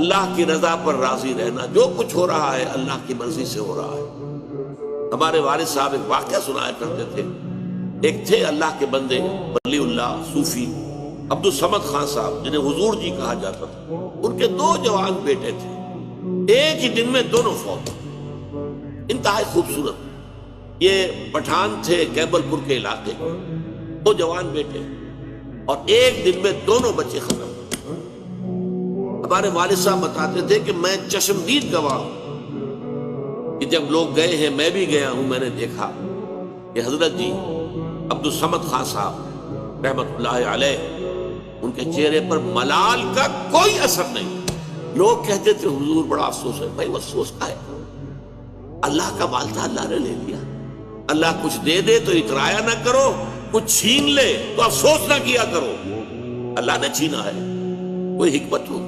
अल्लाह की रजा पर राजी रहना, जो कुछ हो रहा है अल्लाह की मर्जी से हो रहा है। हमारे वालिद साहब एक वाक़या सुनाया करते थे। एक थे अल्लाह के बंदे वलीउल्लाह सूफी अब्दुल समद खान साहब, जिन्हें हुजूर जी कहा जाता था। उनके 2 जवान बेटे थे, एक ही दिन में दोनों फौत, इंतहाई खूबसूरत। ये पठान थे कैबलपुर के इलाके, 2 जवान बेटे, और एक दिन में दोनों बच्चे खत्म। हमारे वालिद साहब बताते थे कि मैं चश्मदीद गवाह हूं कि जब लोग गए हैं, मैं भी गया हूं, मैंने देखा कि हजरत जी अब्दुल समद खान साहब रहमतुल्लाह अलैह, उनके चेहरे पर मलाल का कोई असर नहीं। लोग कहते थे हुजूर बड़ा अफसोस है। भाई वो अफसोस का है, अल्लाह का माल था, अल्लाह ने ले लिया। अल्लाह कुछ दे दे तो इतराया ना करो, कुछ छीन ले तो अफसोस ना किया करो। अल्लाह ने छीना है, कोई हिकमत हो।